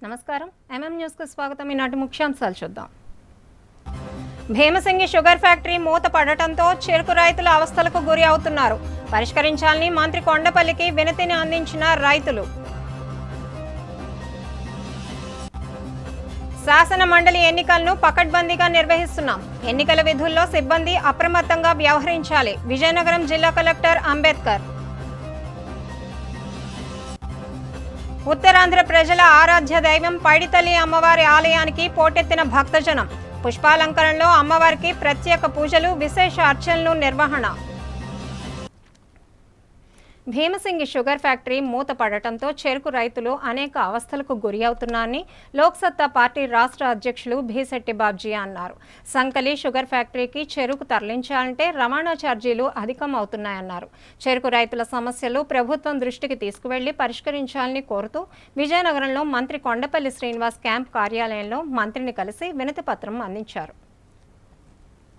నమస్కారం MM news కు స్వాగతం. ఈనాటి ముఖ్యాంశాలు చూద్దాం. భీమసింగి షుగర్ ఫ్యాక్టరీ మూత పడటంతో చెరుకు రైతులు అవస్థలకు గురి అవుతున్నారు. పరిష్కరించాలని మంత్రి కొండపల్లికి వినతిని అందించిన రైతులు. శాసన మండలి ఎన్నికలను పకడ్బందీగా నిర్వహిస్తున్నాం. ఎన్నికల విధుల్లో సిబ్బంది అప్రమత్తంగా వ్యవహరించాలి. విజయనగరం జిల్లా కలెక్టర్ అంబేద్కర్. ఉత్తరాంధ్ర ప్రజల ఆరాధ్య దైవం పైడితల్లి అమ్మవారి ఆలయానికి పోటెత్తిన భక్తజనం. పుష్పాలంకరణలో అమ్మవారికి ప్రత్యేక పూజలు, విశేష అర్చనలు నిర్వహణ. భీమసింగి షుగర్ ఫ్యాక్టరీ మూత పడటంతో చెరుకు రైతులు అనేక అవస్థలకు గురి అవుతున్నారని లోక్సత్తా పార్టీ రాష్ట్ర అధ్యక్షులు భీశెట్టి బాబ్జీ అన్నారు. సంకలి షుగర్ ఫ్యాక్టరీకి చెరుకు తరలించాలంటే రవాణా ఛార్జీలు అధికం అవుతున్నాయన్నారు. చెరుకు రైతుల సమస్యలు ప్రభుత్వం దృష్టికి తీసుకువెళ్లి పరిష్కరించాలని కోరుతూ విజయనగరంలో మంత్రి కొండపల్లి శ్రీనివాస్ క్యాంప్ కార్యాలయంలో మంత్రిని కలిసి వినతి పత్రం అందించారు.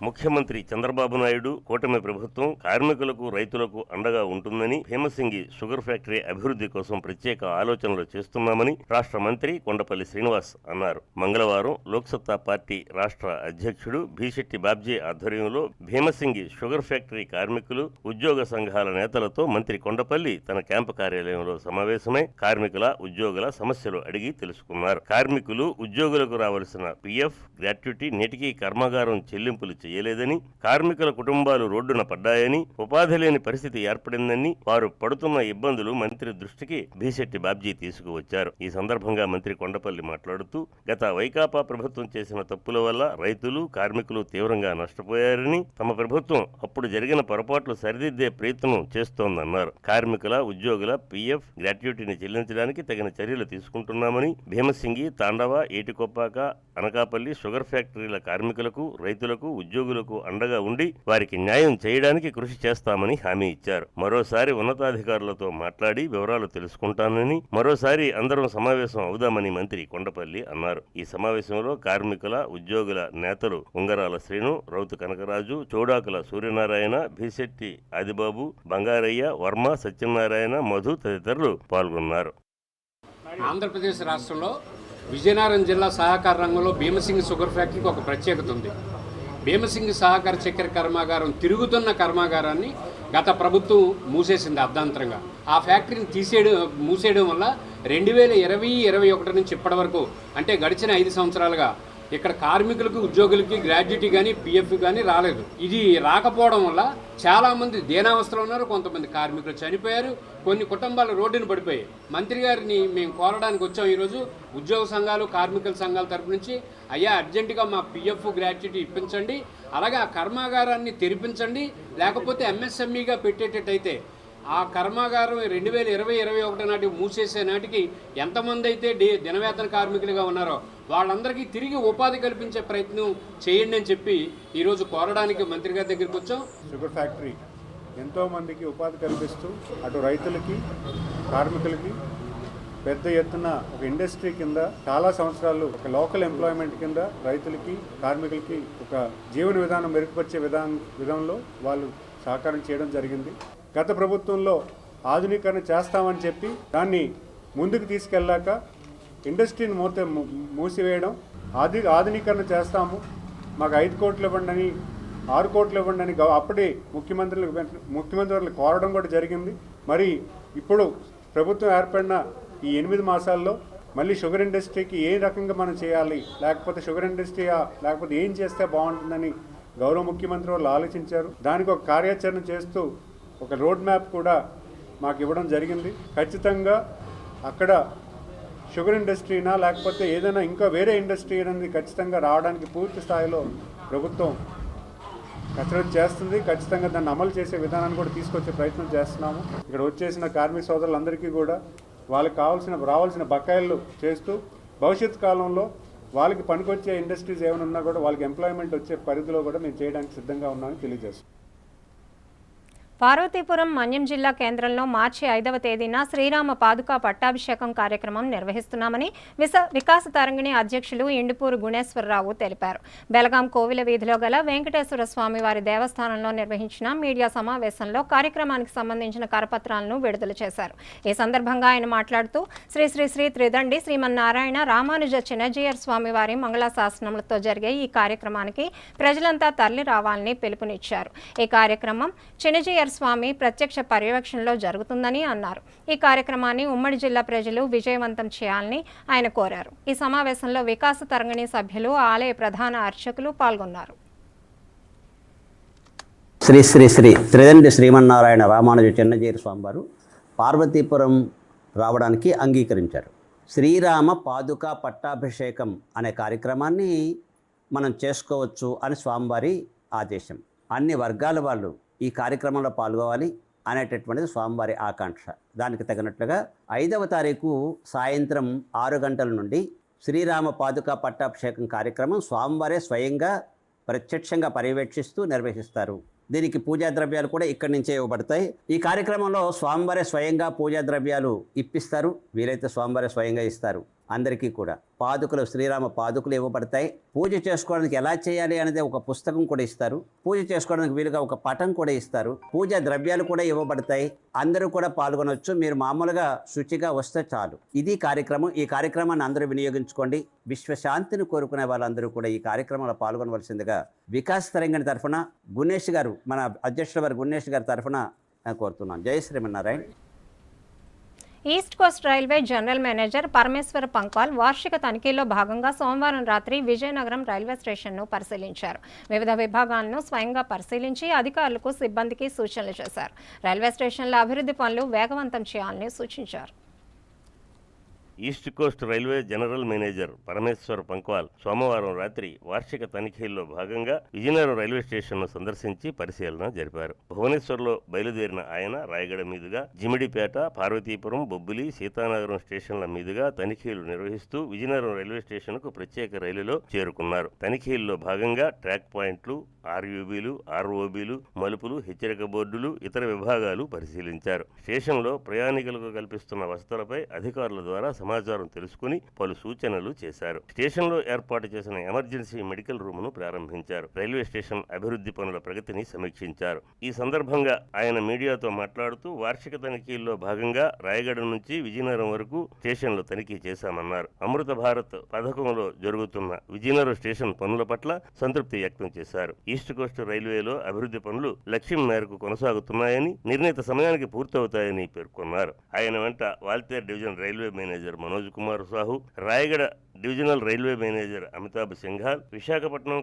ముఖ్యమంత్రి చంద్రబాబు నాయుడు కూటమి ప్రభుత్వం కార్మికులకు రైతులకు అండగా ఉంటుందని, భీమసింగి షుగర్ ఫ్యాక్టరీ అభివృద్ధి కోసం ప్రత్యేక ఆలోచనలు చేస్తున్నామని రాష్ట్ర మంత్రి కొండపల్లి శ్రీనివాస్ అన్నారు. మంగళవారం లోక్సత్తా పార్టీ రాష్ట్ర అధ్యక్షుడు భీశెట్టి బాబ్జీ ఆధ్వర్యంలో భీమసింగి షుగర్ ఫ్యాక్టరీ కార్మికులు, ఉద్యోగ సంఘాల నేతలతో మంత్రి కొండపల్లి తన క్యాంపు కార్యాలయంలో సమావేశమై కార్మికుల, ఉద్యోగుల సమస్యలు అడిగి తెలుసుకున్నారు. కార్మికులు, ఉద్యోగులకు రావాల్సిన పిఎఫ్, గ్రాట్యుటీ నేటికీ కర్మాగారం చెల్లింపులు చేయలేదని, కార్మికుల కుటుంబాలు రోడ్డున పడ్డాయని, ఉపాధి లేని పరిస్థితి ఏర్పడిందని, వారు పడుతున్న ఇబ్బందులు మంత్రి దృష్టికి భీశెట్టి బాబ్జీ తీసుకువచ్చారు. ఈ సందర్భంగా మంత్రి కొండపల్లి మాట్లాడుతూ, గత వైకాపా ప్రభుత్వం చేసిన తప్పుల వల్ల రైతులు, కార్మికులు తీవ్రంగా నష్టపోయారని, తమ ప్రభుత్వం అప్పుడు జరిగిన పొరపాట్లు సరిదిద్దే ప్రయత్నం చేస్తోందన్నారు. కార్మికుల, ఉద్యోగుల పిఎఫ్, గ్రాట్యుటీని చెల్లించడానికి తగిన చర్యలు తీసుకుంటున్నామని, భీమసింగి, తాండవ, ఏటికొప్పాక, అనకాపల్లి షుగర్ ఫ్యాక్టరీల కార్మికులకు, రైతులకు, ఉద్యోగులకు అండగా ఉండి వారికి న్యాయం చేయడానికి కృషి చేస్తామని హామీ ఇచ్చారు. మరోసారి ఉన్నతాధికారులతో మాట్లాడి వివరాలు తెలుసుకుంటానని, మరోసారి అందరం సమావేశం అవుదామని మంత్రి కొండపల్లి అన్నారు. ఈ సమావేశంలో కార్మికుల, ఉద్యోగుల నేతలు ఉంగరాల శ్రీను, రౌతు కనకరాజు, చౌడాకుల సూర్యనారాయణ, భీశెట్టి ఆదిబాబు, బంగారయ్య, వర్మ, సత్యనారాయణ, మధు తదితరులు పాల్గొన్నారు. ఆంధ్రప్రదేశ్ రాష్ట్రంలో విజయనగరం జిల్లా సహకార రంగంలో భీమసింగి షుగర్ ఫ్యాక్టరీకి ఒక ప్రత్యేకత ఉంది. భీమసింగి సహకార చక్కెర కర్మాగారం తిరుగుతున్న కర్మాగారాన్ని గత ప్రభుత్వం మూసేసింది అర్ధాంతరంగా. ఆ ఫ్యాక్టరీని మూసేయడం వల్ల 2020-21 నుంచి ఇప్పటి వరకు, అంటే గడిచిన 5 సంవత్సరాలుగా ఇక్కడ కార్మికులకు, ఉద్యోగులకి గ్రాడ్యుటీ కానీ పిఎఫ్ కానీ రాలేదు. ఇది రాకపోవడం వల్ల చాలామంది దీనావస్థలో ఉన్నారు. కొంతమంది కార్మికులు చనిపోయారు. కొన్ని కుటుంబాలు రోడ్డును పడిపోయాయి. మంత్రి గారిని మేము కోరడానికి వచ్చాం. ఈరోజు ఉద్యోగ సంఘాలు, కార్మికుల సంఘాల తరపు నుంచి, అయ్యా అర్జెంటుగా మా పిఎఫ్, గ్రాట్యుటీ ఇప్పించండి, అలాగే ఆ కర్మాగారాన్ని తెరిపించండి, లేకపోతే ఎంఎస్ఎంఈగా పెట్టేటట్టయితే ఆ కర్మాగారం 2020-21 నాటికి మూసేసే నాటికి ఎంతమంది అయితే దినవేతన కార్మికులుగా ఉన్నారో వాళ్ళందరికీ తిరిగి ఉపాధి కల్పించే ప్రయత్నం చేయండి అని చెప్పి ఈరోజు కోరడానికి మంత్రి గారి దగ్గరికి వచ్చాం. షుగర్ ఫ్యాక్టరీ ఎంతోమందికి ఉపాధి కల్పిస్తూ అటు రైతులకి, కార్మికులకి పెద్ద ఎత్తున ఒక ఇండస్ట్రీ కింద చాలా సంవత్సరాలు ఒక లోకల్ ఎంప్లాయ్మెంట్ కింద రైతులకి, కార్మికులకి ఒక జీవన విధానం మెరుగుపరిచే విధానంలో వాళ్ళు సహకారం చేయడం జరిగింది. గత ప్రభుత్వంలో ఆధునీకరణ చేస్తామని చెప్పి దాన్ని ముందుకు తీసుకెళ్ళాక ఇండస్ట్రీని మూసివేయడం, ఆధునీకరణ చేస్తాము, మాకు 5 కోట్లు ఇవ్వండి అని, 6 కోట్లు ఇవ్వండి అని అప్పుడే ముఖ్యమంత్రులు కోరడం కూడా జరిగింది. మరి ఇప్పుడు ప్రభుత్వం ఏర్పడిన ఈ 8 మాసాల్లో మళ్ళీ షుగర్ ఇండస్ట్రీకి ఏ రకంగా మనం చేయాలి, లేకపోతే షుగర్ ఇండస్ట్రీయా, లేకపోతే ఏం చేస్తే బాగుంటుందని గౌరవ ముఖ్యమంత్రి వాళ్ళు ఆలోచించారు. దానికి ఒక కార్యాచరణ చేస్తూ ఒక రోడ్ మ్యాప్ కూడా మాకు ఇవ్వడం జరిగింది. ఖచ్చితంగా అక్కడ షుగర్ ఇండస్ట్రీనా లేకపోతే ఏదైనా ఇంకా వేరే ఇండస్ట్రీ అనేది ఖచ్చితంగా రావడానికి పూర్తి స్థాయిలో ప్రభుత్వం కసరత్తు చేస్తుంది. ఖచ్చితంగా దాన్ని అమలు చేసే విధానాన్ని కూడా తీసుకొచ్చే ప్రయత్నం చేస్తున్నాము. ఇక్కడ వచ్చేసిన కార్మిక సోదరులందరికీ కూడా వాళ్ళకి రావాల్సిన బకాయిలు చేస్తూ భవిష్యత్ కాలంలో వాళ్ళకి పనికొచ్చే ఇండస్ట్రీస్ ఏమైనా ఉన్నా కూడా వాళ్ళకి ఎంప్లాయ్మెంట్ వచ్చే పరిధిలో కూడా మేము చేయడానికి సిద్ధంగా ఉన్నామని తెలియజేస్తాం. పార్వతీపురం మన్యం జిల్లా కేంద్రంలో మార్చి 5వ తేదీన శ్రీరామ పాదుకా పట్టాభిషేకం కార్యక్రమం నిర్వహిస్తున్నామని వికాస తరంగిణి అధ్యక్షులు ఇండుపూరు గుణేశ్వరరావు తెలిపారు. బెలగాం కోవిల వీధిలో గల వెంకటేశ్వర స్వామి వారి దేవస్థానంలో నిర్వహించిన మీడియా సమావేశంలో కార్యక్రమానికి సంబంధించిన కరపత్రాలను విడుదల చేశారు. ఈ సందర్భంగా ఆయన మాట్లాడుతూ శ్రీ శ్రీ శ్రీ త్రిదండి శ్రీమన్నారాయణ రామానుజ చిన్నజీయర్ స్వామి వారి మంగళాశాసనములతో జరిగే ఈ కార్యక్రమానికి ప్రజలంతా తరలి రావాలని పిలుపునిచ్చారు. ఈ కార్యక్రమం చిన్నజీయర్ స్వామి ప్రత్యక్ష పర్యవేక్షణలో జరుగుతుందని అన్నారు. ఈ కార్యక్రమాన్ని ఉమ్మడి జిల్లా ప్రజలు విజయవంతం చేయాలని ఆయన కోరారు. ఈ సమావేశంలో వికాస తరంగిణి సభ్యులు, ఆలయ ప్రధాన అర్చకులు పాల్గొన్నారు. శ్రీ శ్రీ శ్రీ త్రిదండి శ్రీమన్నారాయణ రామానుజ చిన్నజీయర్ స్వామివారు పార్వతీపురం రావడానికి అంగీకరించారు. శ్రీరామ పాదుకా పట్టాభిషేకం అనే కార్యక్రమాన్ని మనం చేసుకోవచ్చు అని స్వామివారి ఆదేశం. అన్ని వర్గాల వాళ్ళు ఈ కార్యక్రమంలో పాల్గొవాలి అనేటటువంటిది స్వామివారి ఆకాంక్ష. దానికి తగినట్లుగా 5వ తారీఖు సాయంత్రం 6 గంటల నుండి శ్రీరామ పాదుకా పట్టాభిషేకం కార్యక్రమం స్వామివారే స్వయంగా ప్రత్యక్షంగా పర్యవేక్షిస్తూ నిర్వహిస్తారు. దీనికి పూజా ద్రవ్యాలు కూడా ఇక్కడి నుంచే ఇవ్వబడతాయి. ఈ కార్యక్రమంలో స్వామివారే స్వయంగా పూజా ద్రవ్యాలు ఇప్పిస్తారు. వీలైతే స్వామివారే స్వయంగా ఇస్తారు. అందరికీ కూడా పాదుకలు, శ్రీరామ పాదుకలు ఇవ్వబడతాయి. పూజ చేసుకోవడానికి ఎలా చేయాలి అనేది ఒక పుస్తకం కూడా ఇస్తారు. పూజ చేసుకోవడానికి వీలుగా ఒక పటం కూడా ఇస్తారు. పూజా ద్రవ్యాలు కూడా ఇవ్వబడతాయి. అందరూ కూడా పాల్గొనవచ్చు. మీరు మామూలుగా శుచిగా వస్తే చాలు. ఇది కార్యక్రమం. ఈ కార్యక్రమాన్ని అందరూ వినియోగించుకోండి. విశ్వశాంతిని కోరుకునే వాళ్ళందరూ కూడా ఈ కార్యక్రమంలో పాల్గొనవలసిందిగా వికాస్ తరంగిణి తరఫున గుణేష్ గారు, మన అధ్యక్షుల వారు గుణేష్ గారి తరఫున కోరుతున్నాను. Jai Srimannarayana. East Coast Railway general manager Parameshwar Pankwal వార్షిక తనిఖీల్లో భాగంగా సోమవారం రాత్రి విజయనగరం రైల్వే స్టేషన్ను పరిశీలించారు. వివిధ విభాగాలను స్వయంగా పరిశీలించి అధికారులకు, సిబ్బందికి సూచనలు చేశారు. రైల్వే స్టేషన్ల అభివృద్ధి పనులు వేగవంతం చేయాలని సూచించారు. East Coast Railway general manager Parameshwar Pankwal సోమవారం రాత్రి వార్షిక తనిఖీల్లో భాగంగా విజయనగరం రైల్వే స్టేషన్ను సందర్శించి పరిశీలన జరిపారు. భువనేశ్వర్లో బయలుదేరిన ఆయన రాయగడ మీదుగా జిమిడిపేట, పార్వతీపురం, బొబ్బిలి, సీతానగరం స్టేషన్ల మీదుగా తనిఖీలు నిర్వహిస్తూ విజయనగరం రైల్వే స్టేషన్కు ప్రత్యేక రైలులో చేరుకున్నారు. తనిఖీల్లో భాగంగా ట్రాక్ పాయింట్లు, ఆర్యూబీలు, ఆర్ఓబీలు, మలుపులు, హెచ్చరిక బోర్డులు, ఇతర విభాగాలు పరిశీలించారు. స్టేషన్లో ప్రయాణికులకు కల్పిస్తున్న వసతులపై అధికారుల ద్వారా సమాచారం తెలుసుకుని పలు సూచనలు చేశారు. స్టేషన్లో ఏర్పాటు చేసిన ఎమర్జెన్సీ మెడికల్ రూమ్ను ప్రారంభించారు. రైల్వే స్టేషన్ అభివృద్ధి పనుల ప్రగతిని సమీక్షించారు. ఈ సందర్భంగా ఆయన మీడియాతో మాట్లాడుతూ వార్షిక తనిఖీల్లో భాగంగా రాయగడ నుంచి విజయనగరం వరకు స్టేషన్లు తనిఖీ చేశామన్నారు. అమృత భారత్ పథకంలో జరుగుతున్న విజయనగరం స్టేషన్ పనుల పట్ల సంతృప్తి వ్యక్తం చేశారు. ఈస్ట్ కోస్ట్ రైల్వేలో అభివృద్ధి పనులు లక్ష్యం మేరకు కొనసాగుతున్నాయని, నిర్ణీత సమయానికి పూర్తవుతాయని పేర్కొన్నారు. ఆయన వెంట Waltair division railway manager Manoj Kumar Sahu, Rayagada divisional railway manager Amitabh Singhal, Visakhapatnam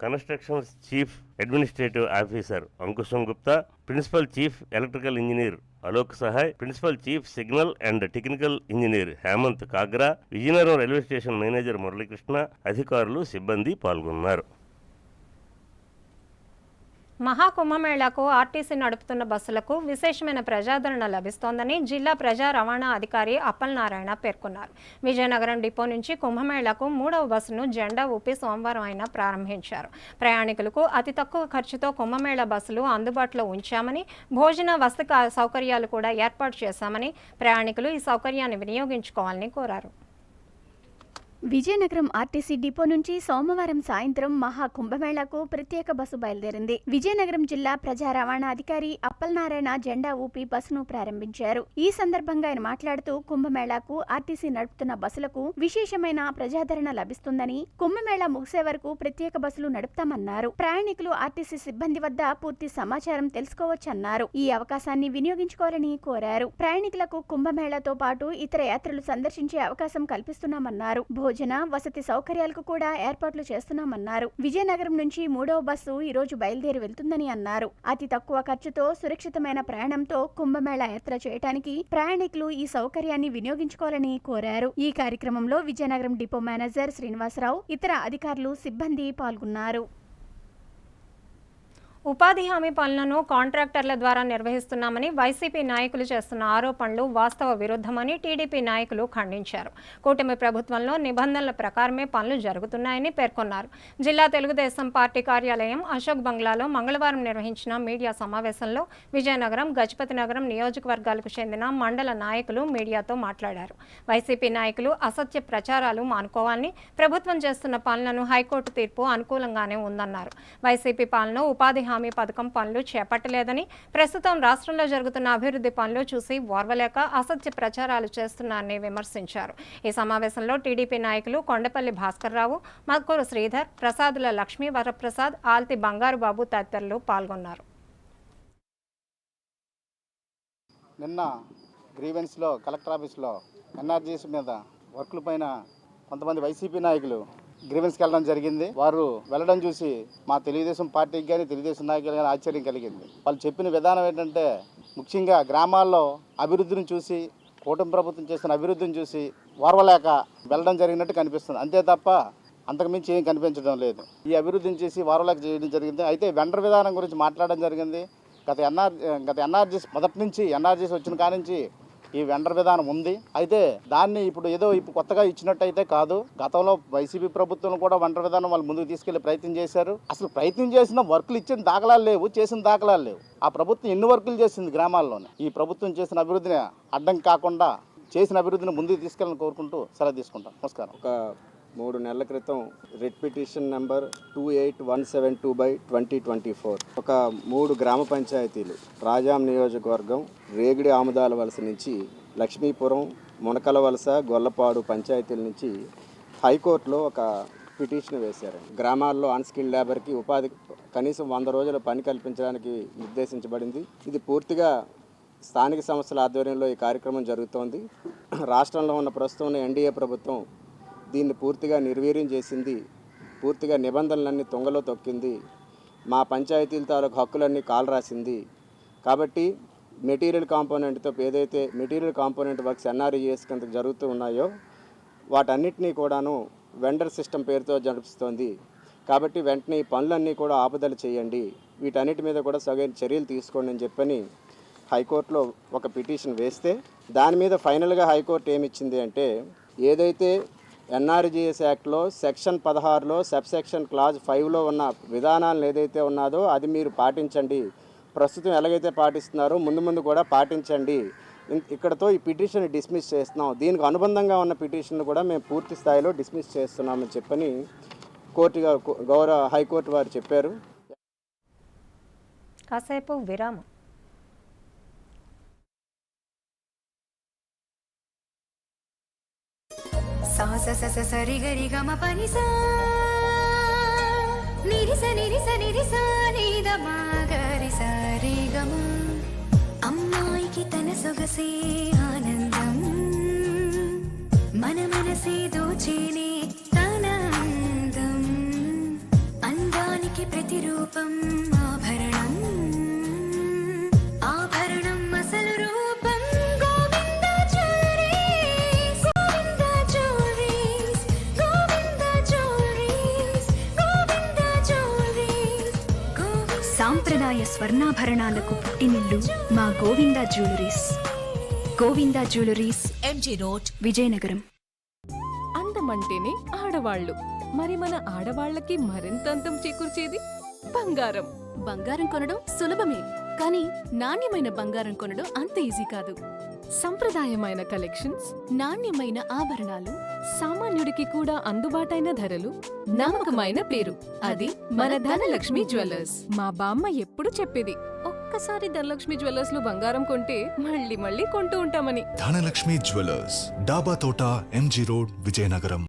constructions chief administrative officer Ankusham Gupta, principal chief electrical engineer Alok Sahay, principal chief signal and technical engineer Hemant Kagra, Vizianagaram railway station manager Muralikrishna, అధికారులు, సిబ్బంది పాల్గొన్నారు. మహాకుంభమేళాకు ఆర్టీసీ నడుపుతున్న బస్సులకు విశేషమైన ప్రజాదరణ లభిస్తోందని జిల్లా ప్రజా రవాణా అధికారి అప్పలనారాయణ పేర్కొన్నారు. విజయనగరం డిపో నుంచి కుంభమేళాకు 3వ బస్సును జెండా ఊపి సోమవారం ఆయన ప్రారంభించారు. ప్రయాణికులకు అతి తక్కువ ఖర్చుతో కుంభమేళా బస్సులు అందుబాటులో ఉంచామని, భోజన వసతి సౌకర్యాలు కూడా ఏర్పాటు చేశామని, ప్రయాణికులు ఈ సౌకర్యాన్ని వినియోగించుకోవాలని కోరారు. విజయనగరం ఆర్టీసీ డిపో నుంచి సోమవారం సాయంత్రం మహా కుంభమేళాకు ప్రత్యేక బస్సు బయలుదేరింది. విజయనగరం జిల్లా ప్రజా రవాణా అధికారి అప్పలనారాయణ జెండా ఊపి బస్సును ప్రారంభించారు. ఈ సందర్భంగా ఆయన మాట్లాడుతూ కుంభమేళాకు ఆర్టీసీ నడుపుతున్న బస్సులకు విశేషమైన ప్రజాదరణ లభిస్తుందని, కుంభమేళా ముగిసే వరకు ప్రత్యేక బస్సులు నడుపుతామన్నారు. ప్రయాణికులు ఆర్టీసీ సిబ్బంది వద్ద పూర్తి సమాచారం తెలుసుకోవచ్చన్నారు. ఈ అవకాశాన్ని వినియోగించుకోవాలని కోరారు. ప్రయాణికులకు కుంభమేళాతో పాటు ఇతర యాత్రలు సందర్శించే అవకాశం కల్పిస్తున్నామన్నారు. భోజన వసతి సౌకర్యాలకు కూడా ఏర్పాట్లు చేస్తున్నామన్నారు. విజయనగరం నుంచి 3వ బస్సు ఈ రోజు బయలుదేరి వెళ్తుందని అన్నారు. అతి తక్కువ ఖర్చుతో సురక్షితమైన ప్రయాణంతో కుంభమేళా యాత్ర చేయడానికి ప్రయాణికులు ఈ సౌకర్యాన్ని వినియోగించుకోవాలని కోరారు. ఈ కార్యక్రమంలో విజయనగరం డిపో మేనేజర్ శ్రీనివాసరావు, ఇతర అధికారులు, సిబ్బంది పాల్గొన్నారు. ఉపాధి హామీ పనులను కాంట్రాక్టర్ల ద్వారా నిర్వహిస్తున్నామని వైసీపీ నాయకులు చేస్తున్న ఆరోపణలు వాస్తవ విరుద్ధమని టీడీపీ నాయకులు ఖండించారు. కూటమి ప్రభుత్వంలో నిబంధనల ప్రకారమే పనులు జరుగుతున్నాయని పేర్కొన్నారు. జిల్లా తెలుగుదేశం పార్టీ కార్యాలయం అశోక్ బంగ్లాలో మంగళవారం నిర్వహించిన మీడియా సమావేశంలో విజయనగరం, గజపతి నగరం నియోజకవర్గాలకు చెందిన మండల నాయకులు మీడియాతో మాట్లాడారు. వైసీపీ నాయకులు అసత్య ప్రచారాలు మానుకోవాలని, ప్రభుత్వం చేస్తున్న పనులను హైకోర్టు తీర్పు అనుకూలంగానే ఉందన్నారు. వైసీపీ పాలన ఉపాధి హామీ పథకం పనులు చేపట్టలేదని, ప్రస్తుతం రాష్ట్రంలో జరుగుతున్న అభివృద్ధి పనులు చూసి ఓర్వలేక అసత్య ప్రచారాలు చేస్తున్నారని విమర్శించారు. ఈ సమావేశంలో టీడీపీ నాయకులు కొండపల్లి భాస్కర్రావు, మక్కూరు శ్రీధర్, ప్రసాదుల లక్ష్మీ వరప్రసాద్, ఆల్తి బంగారుబాబు తదితరులు పాల్గొన్నారు. నిన్న గ్రీవెన్స్లో కలెక్టర్ ఆఫీస్లో ఎన్ఆర్జీఎస్ మీద వర్కుల పైన కొంతమంది వైసీపీ నాయకులు గ్రీవెన్స్కి వెళ్ళడం జరిగింది. వారు వెళ్ళడం చూసి మా తెలుగుదేశం పార్టీకి కానీ తెలుగుదేశం నాయకులు కానీ ఆశ్చర్యం కలిగింది. వాళ్ళు చెప్పిన విధానం ఏంటంటే, ముఖ్యంగా గ్రామాల్లో అభివృద్ధిని చూసి, కూటమి ప్రభుత్వం చేసిన అభివృద్ధిని చూసి ఓర్వలేక వెళ్ళడం జరిగినట్టు కనిపిస్తుంది. అంతే తప్ప అంతకుమించి ఏం కనిపించడం లేదు. ఈ అభివృద్ధిని చేసి ఓర్వలేక చేయడం జరిగింది. అయితే వెండర్ విధానం గురించి మాట్లాడడం జరిగింది. గత ఎన్ఆర్జీఎస్ మొదటి నుంచి ఎన్ఆర్జీఎస్ వచ్చిన కానించి ఈ వెండర్ విధానం ఉంది. అయితే దాన్ని ఇప్పుడు కొత్తగా ఇచ్చినట్టయితే కాదు. గతంలో వైసీపీ ప్రభుత్వం కూడా వెండర్ విధానం వాళ్ళు ముందుకు తీసుకెళ్లే ప్రయత్నం చేశారు. అసలు ప్రయత్నం చేసిన వర్కులు ఇచ్చిన దాఖలాలు లేవు, చేసిన దాఖలాలు లేవు. ఆ ప్రభుత్వం ఎన్ని వర్కులు చేసింది గ్రామాల్లోనే? ఈ ప్రభుత్వం చేసిన అభివృద్ధిని అడ్డం కాకుండా చేసిన అభివృద్ధిని ముందుకు తీసుకెళ్ళని కోరుకుంటూ సెలవు తీసుకుంటాం. నమస్కారం. 3 నెలల క్రితం రిట్ పిటిషన్ నెంబర్ 28172/2024 ఒక 3 గ్రామ పంచాయతీలు రాజాం నియోజకవర్గం రేగిడి ఆముదాల వలస నుంచి లక్ష్మీపురం, మునకల వలస, గొల్లపాడు పంచాయతీల నుంచి హైకోర్టులో ఒక పిటిషన్ వేశారు. గ్రామాల్లో అన్స్కిల్డ్ లేబర్కి ఉపాధి కనీసం 100 రోజుల పని కల్పించడానికి నిర్దేశించబడింది. ఇది పూర్తిగా స్థానిక సంస్థల ఆధ్వర్యంలో ఈ కార్యక్రమం జరుగుతోంది. రాష్ట్రంలో ఉన్న ప్రస్తుతం ఎన్డీఏ ప్రభుత్వం దీన్ని పూర్తిగా నిర్వీర్యం చేసింది. పూర్తిగా నిబంధనలన్నీ తుంగలో తొక్కింది. మా పంచాయతీల తాలూకు హక్కులన్నీ కాలు రాసింది. కాబట్టి మెటీరియల్ కాంపోనెంట్తో ఏదైతే మెటీరియల్ కాంపోనెంట్ వర్క్స్ ఎన్ఆర్ఈఎస్ కింద జరుగుతూ ఉన్నాయో వాటన్నిటినీ కూడాను వెండర్ సిస్టమ్ పేరుతో జరుపుతోంది. కాబట్టి వెంటనే ఈ పనులన్నీ కూడా ఆపుదల చేయండి, వీటన్నిటి మీద కూడా సగైన చర్యలు తీసుకోండి అని చెప్పని హైకోర్టులో ఒక పిటిషన్ వేస్తే, దాని మీద ఫైనల్గా హైకోర్టు ఏమిచ్చింది అంటే, ఏదైతే ఎన్ఆర్జీఎస్ యాక్ట్లో సెక్షన్ 16లో సబ్సెక్షన్ క్లాజ్ 5లో ఉన్న విధానాలను ఏదైతే ఉన్నదో అది మీరు పాటించండి. ప్రస్తుతం ఎలాగైతే పాటిస్తున్నారో ముందు కూడా పాటించండి. ఇక్కడతో ఈ పిటిషన్ డిస్మిస్ చేస్తున్నాం. దీనికి అనుబంధంగా ఉన్న పిటిషన్ కూడా మేము పూర్తి స్థాయిలో డిస్మిస్ చేస్తున్నామని చెప్పని గౌరవ హైకోర్టు వారు చెప్పారు. కాసేపు విరామం. సరి గరి గమ పని సా నిరిస నిరిస నిరిస నీద మాగరి సరి గమ అమ్మాయికి తన సొగసే ఆనందం మన మనసే దోచేనే తన అందం అందానికి ప్రతిరూపం ఆభరణం ఆభరణం అసలు రూపం సాంప్రదాయ స్వర్ణాభరణాలకు పుట్టినిల్లు మా Govinda jewelleries. Govinda jewelleries, MG road, Vizianagaram. అందమంటేనే ఆడవాళ్ళు, మరి మన ఆడవాళ్ళకి మరింత అందం చేకూర్చేది బంగారం. బంగారం కొనడం సులభమే, కానీ నాణ్యమైన బంగారం కొనడం అంత ఈజీ కాదు. సంప్రదాయమైన కలెక్షన్స్, నాణ్యమైన ఆభరణాలు, సామాన్యుడికి కూడా అందుబాటైన ధరలు, నమ్మకమైన పేరు, అది మన ధనలక్ష్మి జ్యువెలర్స్. మా బామ్మ ఎప్పుడు చెప్పేది, ఒక్కసారి ధనలక్ష్మి జ్యువెలర్స్ లో బంగారం కొంటే మళ్ళీ మళ్ళీ కొంటూ ఉంటామని. ధనలక్ష్మి జ్యువెలర్స్, డాబా తోట, MG road, Vizianagaram.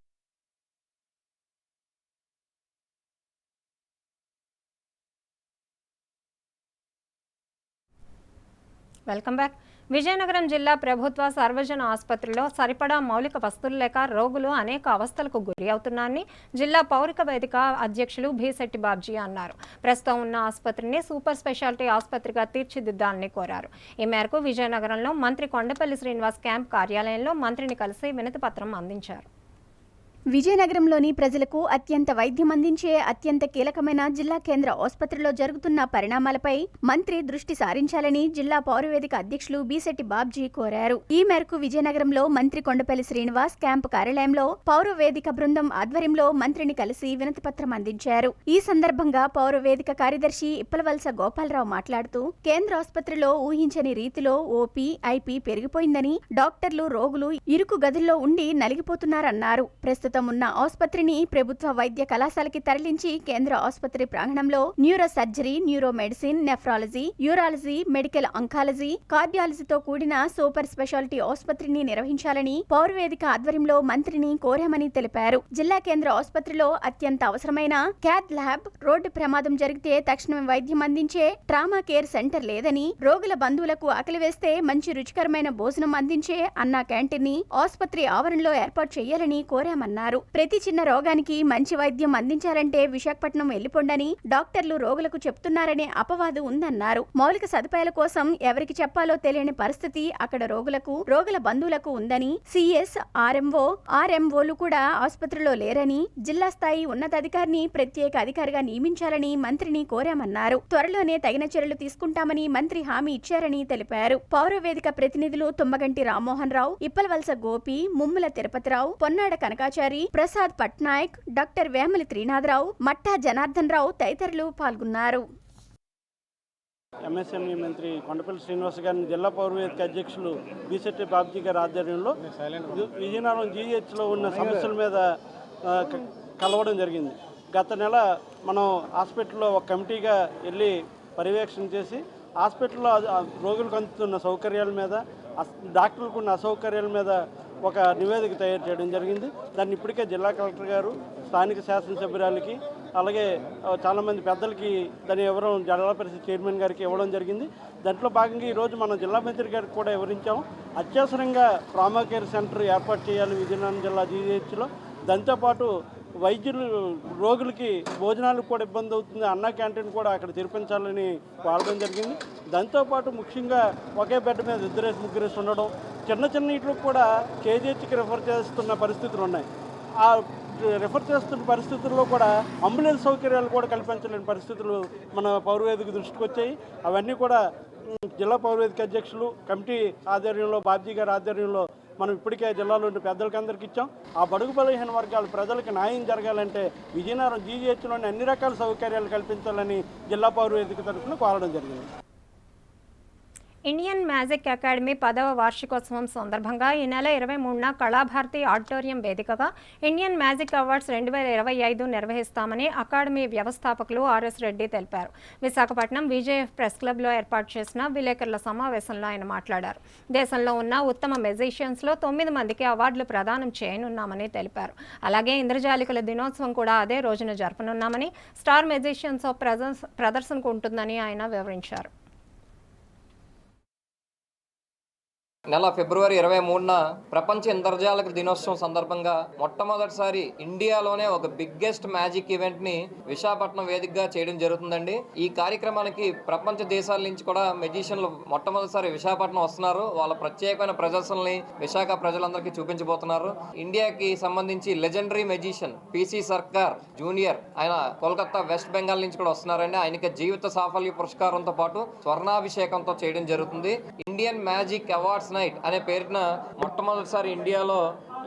Welcome back. Vizianagaram జిల్లా ప్రభుత్వ సర్వజన ఆసుపత్రిలో సరిపడా మౌలిక వస్తువులు లేక రోగులు అనేక అవస్థలకు గురి అవుతున్నారని జిల్లా పౌరిక వేదిక అధ్యక్షులు భీశెట్టి బాబ్జీ అన్నారు. ప్రస్తుతం ఉన్న ఆసుపత్రిని సూపర్ స్పెషాలిటీ ఆసుపత్రిగా తీర్చిదిద్దాలని కోరారు. ఈ మేరకు విజయనగరంలో మంత్రి కొండపల్లి శ్రీనివాస్ క్యాంప్ కార్యాలయంలో మంత్రిని కలిసి వినతి పత్రం అందించారు. విజయనగరంలోని ప్రజలకు అత్యంత వైద్యం అందించే అత్యంత కీలకమైన జిల్లా కేంద్ర ఆసుపత్రిలో జరుగుతున్న పరిణామాలపై మంత్రి దృష్టి సారించాలని జిల్లా పౌరవేదిక అధ్యక్షులు బీసెట్టి బాబ్జీ కోరారు. ఈ మేరకు విజయనగరంలో మంత్రి కొండపల్లి శ్రీనివాస్ క్యాంపు కార్యాలయంలో పౌరవేదిక బృందం ఆధ్వర్యంలో మంత్రిని కలిసి వినతిపత్రం అందించారు. ఈ సందర్భంగా పౌరవేదిక కార్యదర్శి ఇప్పలవలస గోపాలరావు మాట్లాడుతూ కేంద్ర ఆసుపత్రిలో ఊహించని రీతిలో ఓపీ, ఐపీ పెరిగిపోయిందని, డాక్టర్లు, రోగులు ఇరుకు గదుల్లో ఉండి నలిగిపోతున్నారన్నారు. ప్రస్తుతం ఉన్న ఆసుపత్రిని ప్రభుత్వ వైద్య కళాశాలకి తరలించి కేంద్ర ఆసుపత్రి ప్రాంగణంలో neuro surgery, neuro medicine, nephrology, urology, medical oncology, కార్డియాలజీతో కూడిన సూపర్ స్పెషాలిటీ ఆసుపత్రిని నిర్వహించాలని పౌరవేదిక ఆధ్వర్యంలో మంత్రిని కోరామని తెలిపారు. జిల్లా కేంద్ర ఆసుపత్రిలో అత్యంత అవసరమైన క్యాథ్ ల్యాబ్, రోడ్డు ప్రమాదం జరిగితే తక్షణమే వైద్యం అందించే ట్రామా కేర్ సెంటర్ లేదని, రోగుల బంధువులకు ఆకలి వేస్తే మంచి రుచికరమైన భోజనం అందించే అన్నా క్యాంటీన్ ని ఆసుపత్రి ఆవరణలో ఏర్పాటు చేయాలని కోరామన్నారు. ప్రతి చిన్న రోగానికి మంచి వైద్యం అందించాలంటే విశాఖపట్నం వెళ్లిపోండని డాక్టర్లు రోగులకు చెప్తున్నారనే అపవాదు ఉందన్నారు. మౌలిక సదుపాయాల కోసం ఎవరికి చెప్పాలో తెలియని పరిస్థితి అక్కడ రోగులకు, రోగుల బంధువులకు ఉందని, సిఎస్, ఆర్ఎంఓలు కూడా ఆసుపత్రిలో లేరని, జిల్లా స్థాయి ఉన్నతాధికారిని ప్రత్యేక అధికారిగా నియమించాలని మంత్రిని కోరామన్నారు. త్వరలోనే తగిన చర్యలు తీసుకుంటామని మంత్రి హామీ ఇచ్చారని తెలిపారు. పౌరవేదిక ప్రతినిధులు తుమ్మగంటి రామ్మోహన్ రావు, ఇప్పలవలస గోపి, ముమ్ముల తిరుపతిరావు, పొన్నాడ కనకాచారి, ప్రసాద్ పట్నాయక్, డాక్టర్ వేమలి త్రినాథరావు, మట్టా జనార్దన్ రావు తదితరులు పాల్గొన్నారు. ఎంఎస్ఎంఈ మంత్రి కొండపల్లి శ్రీనివాస్ గారిని జిల్లా పౌరవేదిక అధ్యక్షులు బీసెట్టి బాబ్జీ గారి ఆధ్వర్యంలో విజయనగరం జీహెచ్లో ఉన్న సమస్యల మీద కలవడం జరిగింది. గత నెల మనం హాస్పిటల్లో ఒక కమిటీగా వెళ్ళి పర్యవేక్షణ చేసి హాస్పిటల్లో రోగులకు అందుతున్న సౌకర్యాల మీద, డాక్టర్లకు ఉన్న అసౌకర్యాల మీద ఒక నివేదిక తయారు చేయడం జరిగింది. దాన్ని ఇప్పటికే జిల్లా కలెక్టర్ గారు, స్థానిక శాసనసభ్యురాలకి, అలాగే చాలామంది పెద్దలకి దాన్ని ఇవ్వడం, జిల్లా పరిషత్ చైర్మన్ గారికి ఇవ్వడం జరిగింది. దాంట్లో భాగంగా ఈరోజు మనం జిల్లా మంత్రి గారికి కూడా వివరించాము. అత్యవసరంగా ట్రామా కేర్ సెంటర్ ఏర్పాటు చేయాలి విజయనగరం జిల్లా జీహెచ్లో. దాంతోపాటు వైద్యులు, రోగులకి భోజనాలకు కూడా ఇబ్బంది అవుతుంది, అన్నా క్యాంటీన్ కూడా అక్కడ తెరిపించాలని వాడడం జరిగింది. దాంతోపాటు ముఖ్యంగా ఒకే బెడ్ మీద 2-3 ఉండడం, చిన్న ఇట్లకు కూడా కేజీహెచ్కి రిఫర్ చేస్తున్న పరిస్థితులు ఉన్నాయి. ఆ రిఫర్ చేస్తున్న పరిస్థితుల్లో కూడా అంబులెన్స్ సౌకర్యాలు కూడా కల్పించలేని పరిస్థితులు మన పౌరవేదిక దృష్టికి వచ్చాయి. అవన్నీ కూడా జిల్లా పౌరవేదిక అధ్యక్షులు కమిటీ ఆధ్వర్యంలో, బాబ్జీ గారి ఆధ్వర్యంలో మనం ఇప్పటికే జిల్లాలో ఉండే పెద్దలకి అందరికి ఇచ్చాం. ఆ బడుగు బలహీన వర్గాల ప్రజలకు న్యాయం జరగాలంటే విజయనగరం జీజీహెచ్లోని అన్ని రకాల సౌకర్యాలు కల్పించాలని జిల్లా పౌరవేదిక తరఫున కోరడం జరిగింది. ఇండియన్ మ్యాజిక్ అకాడమీ 10వ వార్షికోత్సవం సందర్భంగా ఈ నెల 23న కళాభారతి ఆడిటోరియం వేదికగా ఇండియన్ మ్యాజిక్ అవార్డ్స్ 2025 నిర్వహిస్తామని అకాడమీ వ్యవస్థాపకులు ఆర్ఎస్ రెడ్డి తెలిపారు. విశాఖపట్నం విజేఎఫ్ ప్రెస్ క్లబ్లో ఏర్పాటు చేసిన విలేకరుల సమావేశంలో ఆయన మాట్లాడారు. దేశంలో ఉన్న ఉత్తమ మెజిషియన్స్లో 9 మందికి అవార్డులు ప్రదానం చేయనున్నామని తెలిపారు. అలాగే ఇంద్రజాలికల దినోత్సవం కూడా అదే రోజున జరపనున్నామని, స్టార్ మెజిషియన్స్ ఆఫ్ ప్రదర్శనకు ఉంటుందని ఆయన వివరించారు. నెల ఫిబ్రవరి 23న ప్రపంచ ఇంద్రజాలిక దినోత్సవం సందర్భంగా మొట్టమొదటిసారి ఇండియాలోనే ఒక బిగ్గెస్ట్ మ్యాజిక్ ఈవెంట్ ని విశాఖపట్నం వేదికగా చేయడం జరుగుతుందండి. ఈ కార్యక్రమానికి ప్రపంచ దేశాల నుంచి కూడా మెజిషియన్లు మొట్టమొదటిసారి విశాఖపట్నం వస్తున్నారు. వాళ్ళ ప్రత్యేకమైన ప్రదర్శనల్ని విశాఖ ప్రజలందరికీ చూపించబోతున్నారు. ఇండియాకి సంబంధించి లెజెండరీ మెజిషియన్ పిసి సర్కార్ జూనియర్, ఆయన కోల్కతా వెస్ట్ బెంగాల్ నుంచి కూడా వస్తున్నారండి. ఆయనకి జీవిత సాఫల్య పురస్కారంతో పాటు స్వర్ణాభిషేకంతో చేయడం జరుగుతుంది. ఇండియన్ మ్యాజిక్ అవార్డ్స్ నైట్ అనే పేరున మొట్టమొదటిసారి ఇండియాలో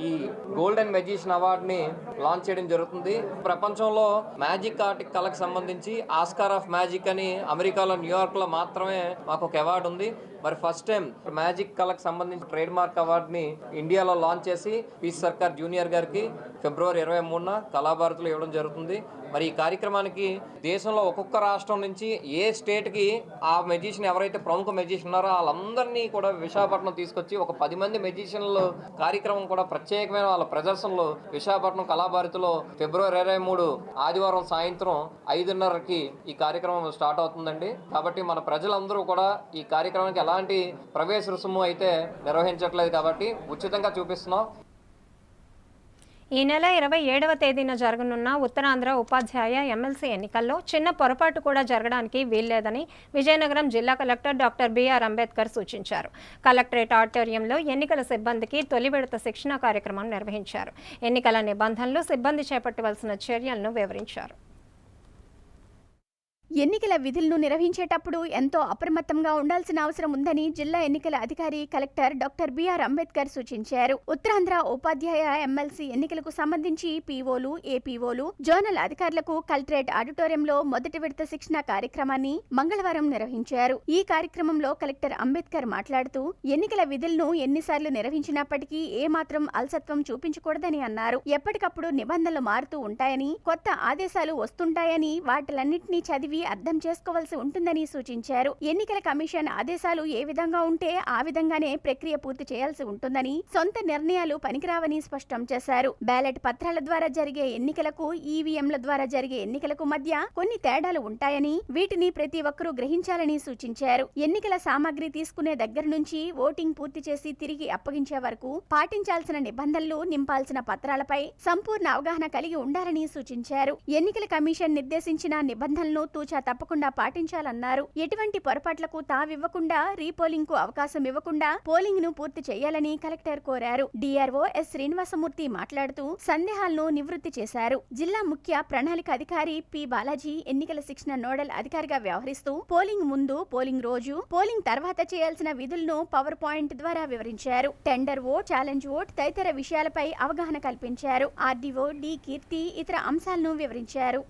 ఈ గోల్డెన్ మెజిషియన్ అవార్డుని లాంచ్ చేయడం జరుగుతుంది. ప్రపంచంలో మ్యాజిక్ ఆర్ట్ కళకు సంబంధించి ఆస్కార్ ఆఫ్ మ్యాజిక్ అని అమెరికాలో, న్యూయార్క్లో మాత్రమే మాకు ఒక అవార్డు ఉంది. మరి ఫస్ట్ టైం మ్యాజిక్ కళకు సంబంధించి ట్రేడ్ మార్క్ అవార్డుని ఇండియాలో లాంచ్ చేసి పీసీ సర్కార్ జూనియర్ గారికి ఫిబ్రవరి 23న కళాభారతిలో ఇవ్వడం జరుగుతుంది. మరి ఈ కార్యక్రమానికి దేశంలో ఒక్కొక్క రాష్ట్రం నుంచి ఏ స్టేట్కి ఆ మెజిషియన్ ఎవరైతే ప్రముఖ మెజిషియన్ ఉన్నారో వాళ్ళందరినీ కూడా విశాఖపట్నం తీసుకొచ్చి ఒక 10 మంది మెజిషియన్లు కార్యక్రమం కూడా ప్రత్యేకమైన వాళ్ళ ప్రదర్శనలు విశాఖపట్నం కళాభారతిలో ఫిబ్రవరి 23 ఆదివారం సాయంత్రం 5:30కి ఈ కార్యక్రమం స్టార్ట్ అవుతుందండి. కాబట్టి మన ప్రజలందరూ కూడా ఈ కార్యక్రమానికి ఎలాంటి ప్రవేశ రుసుము అయితే నిర్వహించట్లేదు కాబట్టి ఉచితంగా చూపిస్తున్నాం. ఈ నెల 27వ తేదీన జరగనున్న ఉత్తరాంధ్ర ఉపాధ్యాయ ఎమ్మెల్సీ ఎన్నికల్లో చిన్న పొరపాటు కూడా జరగడానికి వీల్లేదని విజయనగరం జిల్లా కలెక్టర్ డాక్టర్ బిఆర్ అంబేద్కర్ సూచించారు. కలెక్టరేట్ ఆడిటోరియంలో ఎన్నికల సిబ్బందికి తొలి విడత శిక్షణ కార్యక్రమం నిర్వహించారు. ఎన్నికల నిబంధనలు, సిబ్బంది చేపట్టవలసిన చర్యలను వివరించారు. ఎన్నికల విధులను నిర్వహించేటప్పుడు ఎంతో అప్రమత్తంగా ఉండాల్సిన అవసరం ఉందని జిల్లా ఎన్నికల అధికారి కలెక్టర్ డాక్టర్ బిఆర్ అంబేద్కర్ సూచించారు. ఉత్తరాంధ్ర ఉపాధ్యాయ ఎమ్మెల్సీ ఎన్నికలకు సంబంధించి పీఓలు, ఏపీఓలు, జోనల్ అధికారులకు కలెక్టరేట్ ఆడిటోరియంలో మొదటి విడత శిక్షణ కార్యక్రమాన్ని మంగళవారం నిర్వహించారు. ఈ కార్యక్రమంలో కలెక్టర్ అంబేద్కర్ మాట్లాడుతూ ఎన్నికల విధులను ఎన్నిసార్లు నిర్వహించినప్పటికీ ఏమాత్రం అలసత్వం చూపించకూడదని అన్నారు. ఎప్పటికప్పుడు నిబంధనలు మారుతూ ఉంటాయని, కొత్త ఆదేశాలు వస్తుంటాయని వాటిలన్నింటినీ చదివి అర్థం చేసుకోవాల్సి ఉంటుందని సూచించారు. ఎన్నికల కమిషన్ ఆదేశాలు ఏ విధంగా ఉంటే ఆ విధంగానే ప్రక్రియ పూర్తి చేయాల్సి ఉంటుందని, సొంత నిర్ణయాలు పనికిరావని స్పష్టం చేశారు. బ్యాలెట్ పత్రాల ద్వారా జరిగే ఎన్నికలకు, ఈవీఎంల ద్వారా జరిగే ఎన్నికలకు మధ్య కొన్ని తేడాలు ఉంటాయని, వీటిని ప్రతి ఒక్కరూ గ్రహించాలని సూచించారు. ఎన్నికల సామాగ్రి తీసుకునే దగ్గర నుంచి ఓటింగ్ పూర్తి చేసి తిరిగి అప్పగించే వరకు పాటించాల్సిన నిబంధనలు, నింపాల్సిన పత్రాలపై సంపూర్ణ అవగాహన కలిగి ఉండాలని సూచించారు. ఎన్నికల కమిషన్ నిర్దేశించిన నిబంధనలను తూచా తప్పకుండా పాటించాలన్నారు. ఎటువంటి పొరపాట్లకు తావివ్వకుండా, రీపోలింగ్ కు అవకాశం ఇవ్వకుండా పోలింగ్ ను పూర్తి చేయాలని కలెక్టర్ కోరారు. డిఆర్ఓ ఎస్ శ్రీనివాసమూర్తి మాట్లాడుతూ సందేహాలను నివృత్తి చేశారు. జిల్లా ముఖ్య ప్రణాళిక అధికారి పి బాలాజీ ఎన్నికల శిక్షణ నోడల్ అధికారిగా వ్యవహరిస్తూ పోలింగ్ ముందు, పోలింగ్ రోజు, పోలింగ్ తర్వాత చేయాల్సిన విధులను పవర్ పాయింట్ ద్వారా వివరించారు. టెండర్ ఓట్, ఛాలెంజ్ ఓట్ తదితర విషయాలపై అవగాహన కల్పించారు. ఆర్డీఓ డి కీర్తి ఇతర అంశాలను వివరించారు.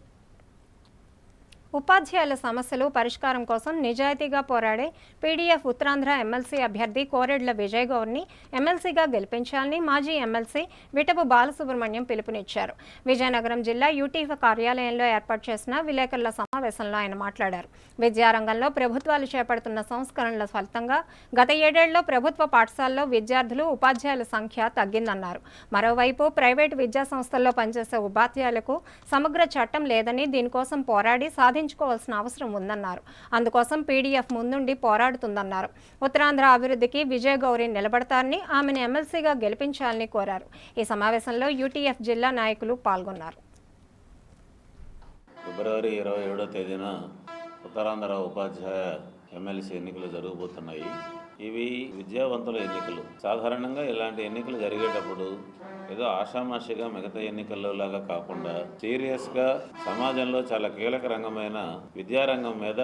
ఉపాధ్యాయుల సమస్యలు పరిష్కారం కోసం నిజాయితీగా పోరాడే పీడీఎఫ్ ఉత్తరాంధ్ర ఎమ్మెల్సీ అభ్యర్థి కోరెడ్ల విజయ్ గౌర్ని ఎమ్మెల్సీగా గెలిపించాలని మాజీ ఎమ్మెల్సీ విటపు బాలసుబ్రహ్మణ్యం పిలుపునిచ్చారు. విజయనగరం జిల్లా యూటీఎఫ్ కార్యాలయంలో ఏర్పాటు చేసిన విలేకరుల సమావేశంలో ఆయన మాట్లాడారు. విద్యారంగంలో ప్రభుత్వాలు చేపడుతున్న సంస్కరణల ఫలితంగా గత 7 ఏళ్లలో ప్రభుత్వ పాఠశాలలో విద్యార్థులు, ఉపాధ్యాయుల సంఖ్య తగ్గిందన్నారు. మరోవైపు ప్రైవేటు విద్యా సంస్థల్లో పనిచేసే ఉపాధ్యాయులకు సమగ్ర చట్టం లేదని, దీనికోసం పోరాడి సాధించుకోవాల్సిన అవసరం ఉందన్నారు. అందుకోసం పీడీఎఫ్ ముందుండి పోరాడుతుందన్నారు. ఉత్తరాంధ్ర అభివృద్ధికి విజయ్ గౌరి నిలబడతారని, ఆమెను ఎమ్మెల్సీగా గెలిపించాలని కోరారు. ఈ సమావేశంలో యూటీఎఫ్ జిల్లా నాయకులు పాల్గొన్నారు. ఫిబ్రవరి 27వ తేదీన ఉత్తరాంధ్ర ఉపాధ్యాయ ఎమ్మెల్సీ ఎన్నికలు జరగబోతున్నాయి. ఇవి విద్యావంతుల ఎన్నికలు. సాధారణంగా ఇలాంటి ఎన్నికలు జరిగేటప్పుడు ఏదో ఆషామాషిగా మిగతా ఎన్నికల్లో లాగా కాకుండా సీరియస్గా సమాజంలో చాలా కీలక రంగమైన విద్యారంగం మీద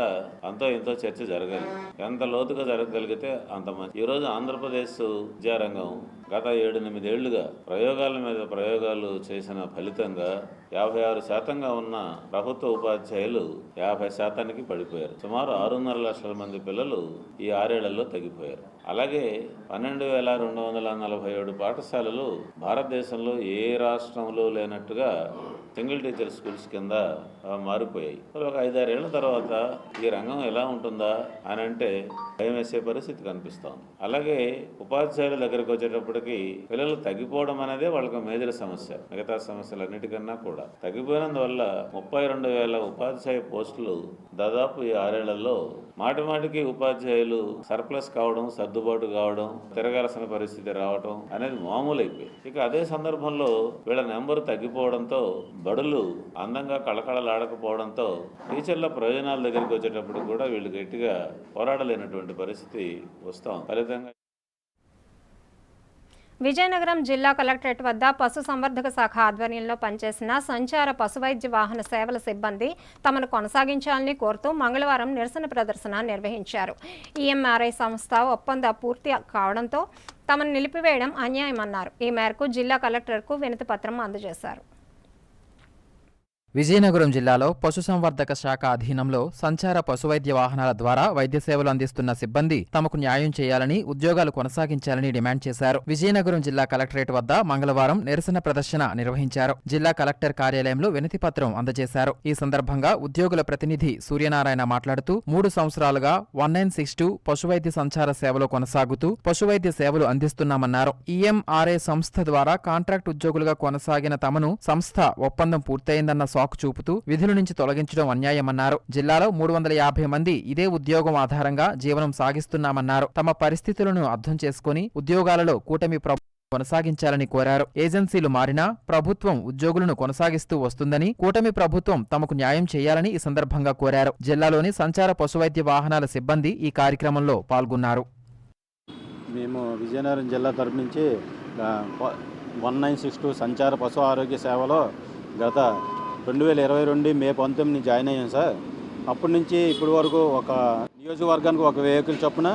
అంతో ఎంతో చర్చ జరగాలి. ఎంత లోతుగా జరగగలిగితే అంత మంచి. ఈరోజు ఆంధ్రప్రదేశ్ విద్యారంగం గత 7-8 ఏళ్లుగా ప్రయోగాల మీద ప్రయోగాలు చేసిన ఫలితంగా 56% ఉన్న ప్రభుత్వ ఉపాధ్యాయులు 50% పడిపోయారు. సుమారు 6.5 లక్షల మంది పిల్లలు ఈ 6 ఏళ్లలో తగ్గిపోయారు. అలాగే 12,247 పాఠశాలలు భారతదేశంలో ఏ రాష్ట్రంలో లేనట్టుగా సింగిల్ టీచర్ స్కూల్స్ కింద మారిపోయాయి. ఒక 5-6 ఏళ్ల తర్వాత ఈ రంగం ఎలా ఉంటుందా అని అంటే భయం వేసే పరిస్థితి కనిపిస్తోంది. అలాగే ఉపాధ్యాయుల దగ్గరికి వచ్చేటప్పటికి పిల్లలు తగ్గిపోవడం అనేది వాళ్ళకి మేజర్ సమస్య. మిగతా సమస్యలన్నిటికన్నా కూడా తగ్గిపోయినందువల్ల 32,000 ఉపాధ్యాయ పోస్టులు దాదాపు ఈ 6 ఏళ్లలో మాటిమాటికి ఉపాధ్యాయులు సర్ప్లస్ కావడం, సర్దుబాటు కావడం, తిరగాల్సిన పరిస్థితి రావడం అనేది మామూలు అయిపోయింది. ఇక అదే సందర్భంలో వీళ్ళ నెంబరు తగ్గిపోవడంతో బడులు అందంగా కళకళలాడకపోవడంతో టీచర్ల ప్రయోజనాల దగ్గరికి వచ్చేటప్పుడు కూడా వీళ్ళు గట్టిగా పోరాడలేనటువంటి పరిస్థితి వస్తాం. ఫలితంగా విజయనగరం జిల్లా కలెక్టరేట్ వద్ద పశుసంవర్ధక శాఖ ఆధ్వర్యంలో పనిచేసిన సంచార పశువైద్య వాహన సేవల సిబ్బంది తమను కొనసాగించాలని కోరుతూ మంగళవారం నిరసన ప్రదర్శన నిర్వహించారు. ఈఎంఆర్ఐ సంస్థ ఒప్పందం పూర్తి కావడంతో తమను నిలిపివేయడం అన్యాయమన్నారు. ఈ మేరకు జిల్లా కలెక్టర్కు వినతి పత్రం అందజేశారు. విజయనగరం జిల్లాలో పశుసంవర్ధక శాఖ అధీనంలో సంచార పశువైద్య వాహనాల ద్వారా వైద్య సేవలు అందిస్తున్న సిబ్బంది తమకు న్యాయం చేయాలని, ఉద్యోగాలు కొనసాగించాలని డిమాండ్ చేశారు. విజయనగరం జిల్లా కలెక్టరేట్ వద్ద మంగళవారం నిరసన ప్రదర్శన నిర్వహించారు. జిల్లా కలెక్టర్ కార్యాలయంలో వినతి పత్రం అందజేశారు. ఈ సందర్భంగా ఉద్యోగుల ప్రతినిధి సూర్యనారాయణ మాట్లాడుతూ 3 సంవత్సరాలుగా 1962 పశువైద్య సంచార సేవలో కొనసాగుతూ పశువైద్య సేవలు అందిస్తున్నామన్నారు. ఈఎంఆర్ఐ సంస్థ ద్వారా కాంట్రాక్ట్ ఉద్యోగులుగా కొనసాగిన తమను సంస్థ ఒప్పందం పూర్తయిందన్న సాకు చూపుతూ విధుల నుంచి తొలగించడం అన్యాయమన్నారు. జిల్లాలో 350 మంది ఇదే ఉద్యోగం ఆధారంగా జీవనం సాగిస్తున్నామన్నారు. తమ పరిస్థితులను అర్థం చేసుకుని ఉద్యోగాలలో కూటమి కొనసాగించాలని కోరారు. ఏజెన్సీలు మారినా ప్రభుత్వం ఉద్యోగులను కొనసాగిస్తూ వస్తుందని, కూటమి ప్రభుత్వం తమకు న్యాయం చేయాలని ఈ సందర్భంగా కోరారు. జిల్లాలోని సంచార పశువైద్య వాహనాల సిబ్బంది ఈ కార్యక్రమంలో పాల్గొన్నారు. మేము విజయనగరం జిల్లా తరపు నుంచి 1962 సంచార పశు ఆరోగ్య సేవలో గత 2022 మే 19 జాయిన్ అయ్యాం సార్. అప్పటి నుంచి ఇప్పటి వరకు ఒక నియోజకవర్గానికి ఒక వెహికల్ చొప్పున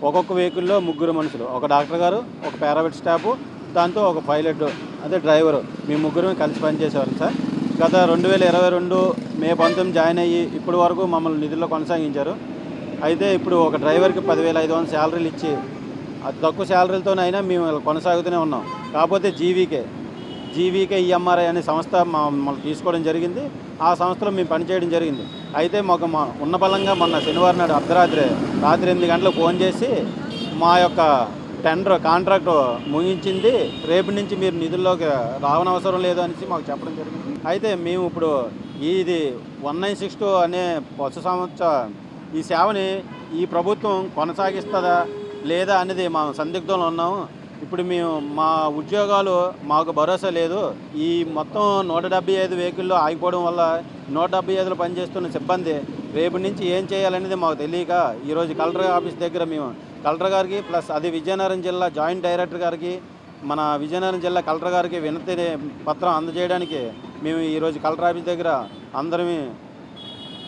ఒక్కొక్క వెహికల్లో 3 మనుషులు, ఒక డాక్టర్ గారు, ఒక పారామెడిక్ స్టాఫ్, దాంతో ఒక పైలట్ అదే డ్రైవరు, మేము 3 కలిసి పనిచేసేవాళ్ళం సార్. గత 2022 మే 19 జాయిన్ అయ్యి ఇప్పటి వరకు మమ్మల్ని నిధుల్లో కొనసాగించారు. అయితే ఇప్పుడు ఒక డ్రైవర్కి 10,500 శాలరీలు ఇచ్చి అతి తక్కువ శాలరీలతోనైనా మేము కొనసాగుతూనే ఉన్నాం. కాకపోతే జీవీకే ఈఎంఆర్ఐ అనే సంస్థ మమ్మల్ని తీసుకోవడం జరిగింది. ఆ సంస్థలో మేము పనిచేయడం జరిగింది. అయితే మాకు ఉన్న బలంగా మొన్న శనివారం నాడు రాత్రి 8 గంటలకు ఫోన్ చేసి మా యొక్క కాంట్రాక్ట్ ముగించింది, రేపు నుంచి మీరు నిధుల్లోకి రావనవసరం లేదు అనేసి మాకు చెప్పడం జరిగింది. అయితే మేము ఇప్పుడు ఇది 1962 అనే పశు సంస్థ ఈ సేవని ఈ ప్రభుత్వం కొనసాగిస్తుందా లేదా అనేది మా సందిగ్ధంలో ఉన్నాము. ఇప్పుడు మేము మా ఉద్యోగాలు మాకు భరోసా లేదు. ఈ మొత్తం 175 వెహికల్లో ఆగిపోవడం వల్ల 175లో పనిచేస్తున్న సిబ్బంది రేపు నుంచి ఏం చేయాలనేది మాకు తెలియక ఈరోజు కలెక్టర్ ఆఫీస్ దగ్గర మేము కలెక్టర్ గారికి ప్లస్ అది విజయనగరం జిల్లా జాయింట్ డైరెక్టర్ గారికి మన విజయనగరం జిల్లా కలెక్టర్ గారికి వినతి పత్రం అందజేయడానికి మేము ఈరోజు కలెక్టర్ ఆఫీస్ దగ్గర అందరమే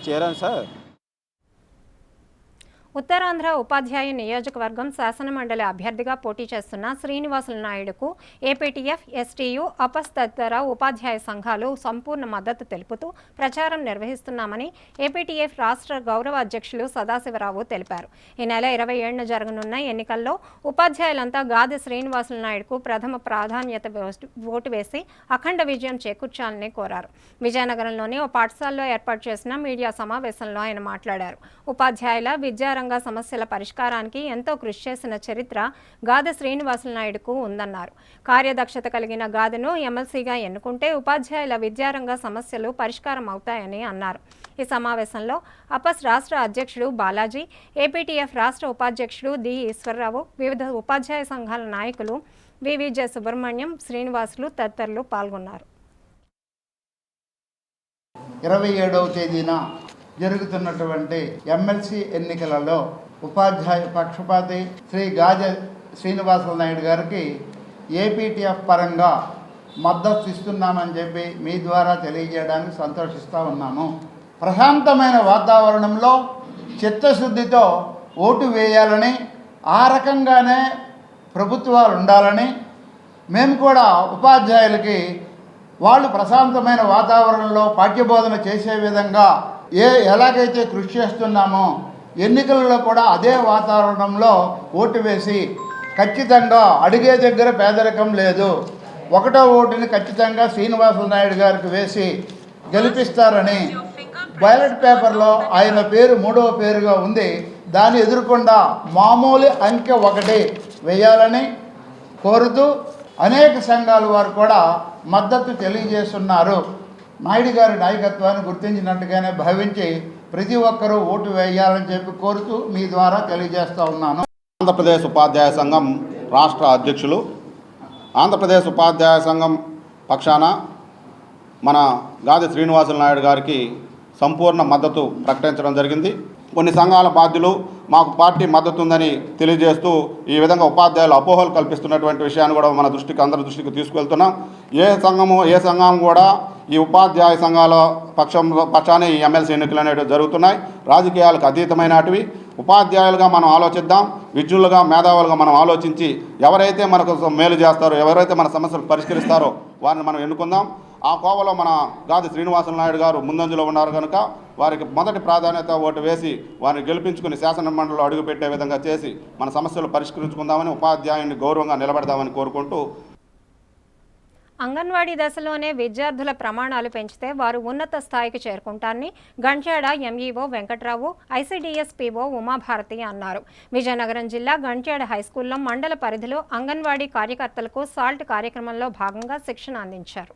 చేరాం సార్. ఉత్తరాంధ్ర ఉపాధ్యాయ నియోజకవర్గం శాసనమండలి అభ్యర్థిగా పోటీ చేస్తున్న శ్రీనివాసులు నాయుడుకు ఏపీటీఎఫ్, ఎస్టీయు, అపస్ తదితర ఉపాధ్యాయ సంఘాలు సంపూర్ణ మద్దతు తెలుపుతూ ప్రచారం నిర్వహిస్తున్నామని ఏపీటీఎఫ్ రాష్ట్ర గౌరవ అధ్యక్షులు సదాశివరావు తెలిపారు. ఈ నెల 27న జరగనున్న ఎన్నికల్లో ఉపాధ్యాయులంతా గాదె శ్రీనివాసులు నాయుడుకు ప్రథమ ప్రాధాన్యత ఓటు వేసి అఖండ విజయం చేకూర్చాలని కోరారు. విజయనగరంలోని ఓ పాఠశాలలో ఏర్పాటు చేసిన మీడియా సమావేశంలో ఆయన మాట్లాడారు. ఉపాధ్యాయుల విద్యారంగ సమస్యల పరిష్కారానికి ఎంతో కృషి చేసిన చరిత్ర గాదె శ్రీనివాసులు నాయుడుకు ఉందన్నారు. కార్యదక్షత కలిగిన గాదెను ఎమ్మెల్సీగా ఎన్నుకుంటే ఉపాధ్యాయుల విద్యారంగ సమస్యలు పరిష్కారం అవుతాయని అన్నారు. ఈ సమావేశంలో అపస్ రాష్ట్ర అధ్యక్షుడు బాలాజీ, ఏపీటీఎఫ్ రాష్ట్ర ఉపాధ్యక్షుడు డి ఈశ్వరరావు, వివిధ ఉపాధ్యాయ సంఘాల నాయకులు వివిజే సుబ్రహ్మణ్యం, శ్రీనివాసులు తదితరులు పాల్గొన్నారు. 27వ తేదీన జరుగుతున్నటువంటి ఎమ్మెల్సీ ఎన్నికలలో ఉపాధ్యాయ పక్షపాతి శ్రీ గాదె శ్రీనివాసులు నాయుడు గారికి ఏపీటీఎఫ్ పరంగా మద్దతు ఇస్తున్నామని చెప్పి మీ ద్వారా తెలియజేయడానికి సంతోషిస్తూ ఉన్నాము. ప్రశాంతమైన వాతావరణంలో చిత్తశుద్ధితో ఓటు వేయాలని, ఆ రకంగానే ప్రభుత్వాలు ఉండాలని మేము కూడా ఉపాధ్యాయులకి వాళ్ళు ప్రశాంతమైన వాతావరణంలో పాఠ్యబోధన చేసే విధంగా ఎలాగైతే కృషి చేస్తున్నామో ఎన్నికలలో కూడా అదే వాతావరణంలో ఓటు వేసి ఖచ్చితంగా అడిగే దగ్గర పేదరికం లేదు, 1వ ఓటుని ఖచ్చితంగా శ్రీనివాసులు నాయుడు గారికి వేసి గెలిపిస్తారని బ్యాలెట్ పేపర్లో ఆయన పేరు 3వ పేరుగా ఉంది. దాన్ని ఎదుర్కొండా మామూలు అంకె 1 వేయాలని కోరుతూ అనేక సంఘాల వారు కూడా మద్దతు తెలియజేస్తున్నారు. నాయుడు గారి నాయకత్వాన్ని గుర్తించినట్టుగానే భావించి ప్రతి ఒక్కరూ ఓటు వేయాలని చెప్పి కోరుతూ మీ ద్వారా తెలియజేస్తూ ఉన్నాను. ఆంధ్రప్రదేశ్ ఉపాధ్యాయ సంఘం రాష్ట్ర అధ్యక్షులు, ఆంధ్రప్రదేశ్ ఉపాధ్యాయ సంఘం పక్షాన మన గాదె శ్రీనివాసులు నాయుడు గారికి సంపూర్ణ మద్దతు ప్రకటించడం జరిగింది. కొన్ని సంఘాల బాధ్యులు మాకు పార్టీ మద్దతు ఉందని తెలియజేస్తూ ఈ విధంగా ఉపాధ్యాయులు అపోహలు కల్పిస్తున్నటువంటి విషయాన్ని కూడా మన దృష్టికి అందరి దృష్టికి తీసుకువెళ్తున్నాం. ఏ సంఘం కూడా ఈ ఉపాధ్యాయ సంఘాల పక్షానే ఈ ఎమ్మెల్సీ ఎన్నికలు అనేవి జరుగుతున్నాయి. రాజకీయాలకు అతీతమైనటివి. ఉపాధ్యాయులుగా మనం ఆలోచిద్దాం, విద్యులుగా మేధావులుగా మనం ఆలోచించి ఎవరైతే మనకు మేలు చేస్తారో, ఎవరైతే మన సమస్యలు పరిష్కరిస్తారో వారిని మనం ఎన్నుకుందాం. ఆ కోవలో మన గాదె శ్రీనివాసులు నాయుడు గారు ముందంజలో ఉన్నారు కనుక వారికి మొదటి ప్రాధాన్యత ఓటు వేసి వారిని గెలిపించుకుని శాసన మండలిలో అడుగుపెట్టే విధంగా చేసి మన సమస్యలు పరిష్కరించుకుందామని, ఉపాధ్యాయుని గౌరవంగా నిలబెడదామని కోరుకుంటూ, అంగన్వాడీ దశలోనే విద్యార్థుల ప్రమాణాలు పెంచితే వారు ఉన్నత స్థాయికి చేరుకుంటారని Gantyada MEO Venkatrao, ICDS PO Umabharathi అన్నారు. విజయనగరం జిల్లా గంట్యాడ హైస్కూల్లో మండల పరిధిలో అంగన్వాడీ కార్యకర్తలకు సాల్ట్ కార్యక్రమంలో భాగంగా శిక్షణ అందించారు.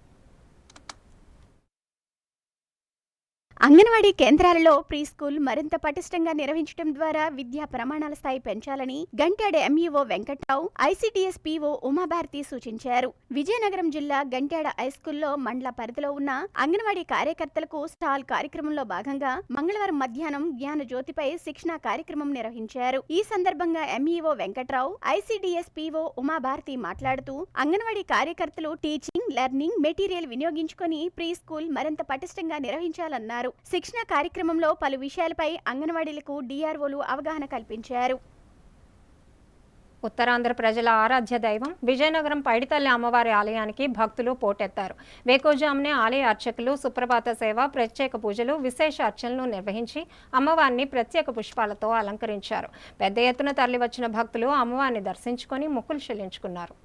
అంగన్వాడీ కేంద్రాలలో ప్రీ స్కూల్ మరింత పటిష్టంగా నిర్వహించడం ద్వారా విద్యా ప్రమాణాల స్థాయి పెంచాలని Gantyada MEO Venkatrao, ICDS PO Uma Bharti సూచించారు. విజయనగరం జిల్లా గంట్యాడ హైస్కూల్లో మండల పరిధిలో ఉన్న అంగన్వాడీ కార్యకర్తలకు స్టాల్ కార్యక్రమంలో భాగంగా మంగళవారం మధ్యాహ్నం జ్ఞాన జ్యోతిపై శిక్షణ కార్యక్రమం నిర్వహించారు. ఈ సందర్భంగా MEO Venkatrao, ICDS PO Uma Bharti మాట్లాడుతూ అంగన్వాడీ కార్యకర్తలు టీచింగ్, లెర్నింగ్ మెటీరియల్ వినియోగించుకొని ప్రీ స్కూల్ మరింత పటిష్టంగా నిర్వహించాలన్నారు. శిక్షణ కార్యక్రమంలో పలు విషయాలపై అంగన్వాడీలకు డిఆర్ఓలు అవగాహన కల్పించారు. ఉత్తరాంధ్ర ప్రజల ఆరాధ్య దైవం విజయనగరం పైడితల్లి అమ్మవారి ఆలయానికి భక్తులు పోటెత్తారు. వేకోజామునే ఆలయ అర్చకులు సుప్రభాత సేవ, ప్రత్యేక పూజలు, విశేష అర్చనలు నిర్వహించి అమ్మవారిని ప్రత్యేక పుష్పాలతో అలంకరించారు. పెద్ద ఎత్తున తరలివచ్చిన భక్తులు అమ్మవారిని దర్శించుకొని మొక్కులు చెల్లించుకున్నారు.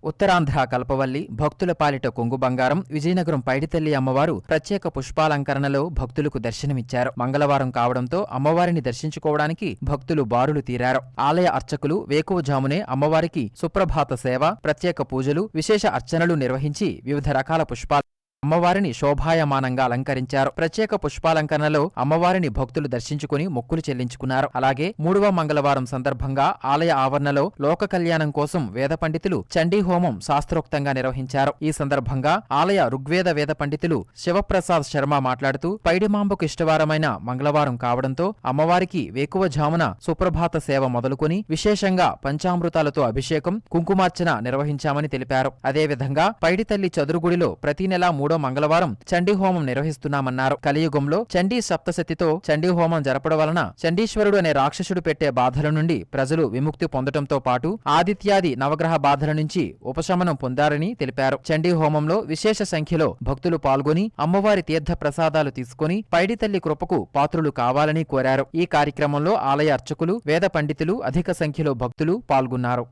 ఉత్తరాంధ్ర కల్పవల్లి, భక్తుల పాలిట కొంగు బంగారం విజయనగరం పైడితల్లి అమ్మవారు ప్రత్యేక పుష్పాలంకరణలో భక్తులకు దర్శనమిచ్చారు. మంగళవారం కావడంతో అమ్మవారిని దర్శించుకోవడానికి భక్తులు బారులు తీరారు. ఆలయ అర్చకులు వేకువజామునే అమ్మవారికి సుప్రభాత సేవ, ప్రత్యేక పూజలు, విశేష అర్చనలు నిర్వహించి వివిధ రకాల పుష్పాలు అమ్మవారిని శోభాయమానంగా అలంకరించారు. ప్రత్యేక పుష్పాలంకరణలో అమ్మవారిని భక్తులు దర్శించుకుని మొక్కులు చెల్లించుకున్నారు. అలాగే 3వ మంగళవారం సందర్భంగా ఆలయ ఆవరణలో లోక కళ్యాణం కోసం వేద పండితులు చండీ హోమం శాస్త్రోక్తంగా నిర్వహించారు. ఈ సందర్భంగా ఆలయ ఋగ్వేద వేద పండితులు శివప్రసాద్ శర్మ మాట్లాడుతూ పైడిమాంబకు ఇష్టవారమైన మంగళవారం కావడంతో అమ్మవారికి వేకువజామున సుప్రభాత సేవ మొదలుకొని విశేషంగా పంచామృతాలతో అభిషేకం, కుంకుమార్చన నిర్వహించామని తెలిపారు. అదేవిధంగా పైడితల్లి చదురుగుడిలో ప్రతి నెల 3వ మంగళవారం చండీ హోమం నిర్వహిస్తున్నామన్నారు. కలియుగంలో చండీ సప్తశతితో చండీ హోమం జరపడం వలన చండీశ్వరుడు అనే రాక్షసుడు పెట్టే బాధల నుండి ప్రజలు విముక్తి పొందటంతో పాటు ఆదిత్యాది నవగ్రహ బాధల నుంచి ఉపశమనం పొందారని తెలిపారు. చండీ హోమంలో విశేష సంఖ్యలో భక్తులు పాల్గొని అమ్మవారి తీర్థ ప్రసాదాలు తీసుకుని పైడితల్లి కృపకు పాత్రులు కావాలని కోరారు. ఈ కార్యక్రమంలో ఆలయ అర్చకులు, వేద పండితులు, అధిక సంఖ్యలో భక్తులు పాల్గొన్నారు.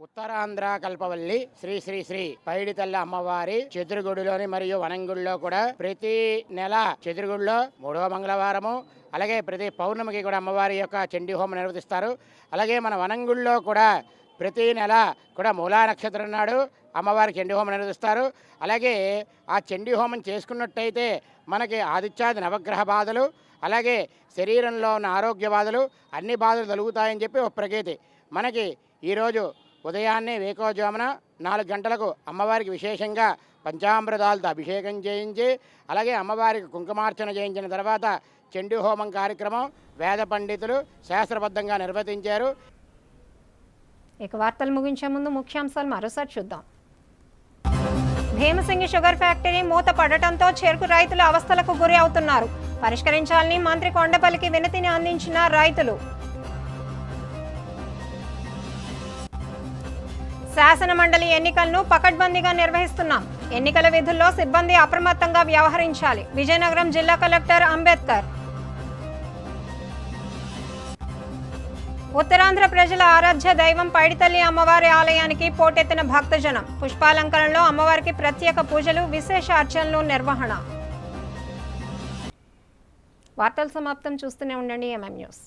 ఉత్తరాంధ్ర కల్పవల్లి శ్రీ శ్రీ శ్రీ పైడితల్లి అమ్మవారి చెదురుగుడిలోని మరియు వనంగుడిలో కూడా ప్రతి నెల చెదురుగుడిలో 3వ మంగళవారము, అలాగే ప్రతి పౌర్ణమికి కూడా అమ్మవారి యొక్క చండీ హోమం నిర్వహిస్తారు. అలాగే మన వనంగుడిలో కూడా ప్రతి నెల కూడా మూలా నక్షత్రం నాడు అమ్మవారి చండీ హోమం నిర్వహిస్తారు. అలాగే ఆ చండీ హోమం చేసుకున్నట్టయితే మనకి ఆదిత్యాది నవగ్రహ బాధలు, అలాగే శరీరంలో ఉన్న ఆరోగ్య బాధలు, అన్ని బాధలు తొలుగుతాయని చెప్పి ఒక ప్రగతి. మనకి ఈరోజు ఉదయాన్నే వేకోజామున 4 గంటలకు అమ్మవారికి విశేషంగా పంచామృతాలతో అభిషేకం చేయించి, అలాగే అమ్మవారికి కుంకుమార్చన చేయించిన తర్వాత చండీ హోమం కార్యక్రమం వేద పండితులు శాస్త్రబద్ధంగా నిర్వర్తించారు. ఇక వార్తలు ముగించే ముందు ముఖ్యాంశాలు మరోసారి చూద్దాం. భీమసింగి షుగర్ ఫ్యాక్టరీ మూత పడటంతో చెరకు రైతులు అవస్థలకు గురి అవుతున్నారు. పరిష్కరించాలని మంత్రి కొండపల్లికి వినతిని అందించిన రైతులు. శాసన మండలి ఎన్నికలను పకడ్బందీగా నిర్వహిస్తున్నాం. ఎన్నికల విధుల్లో సిబ్బంది అప్రమత్తంగా వ్యవహరించాలి. విజయనగరం జిల్లా కలెక్టర్ అంబేద్కర్. ఉత్తరాంధ్ర ప్రజల ఆరాధ్య దైవం పైడితల్లి అమ్మవారి ఆలయానికి పోటెత్తిన భక్తజనం. పుష్పాలంకరణలో అమ్మవారికి ప్రత్యేక పూజలు, విశేష అర్చనలు నిర్వహణ. వార్తలు సమాప్తం. చూస్తూనే ఉండండి ఎంఎం న్యూస్.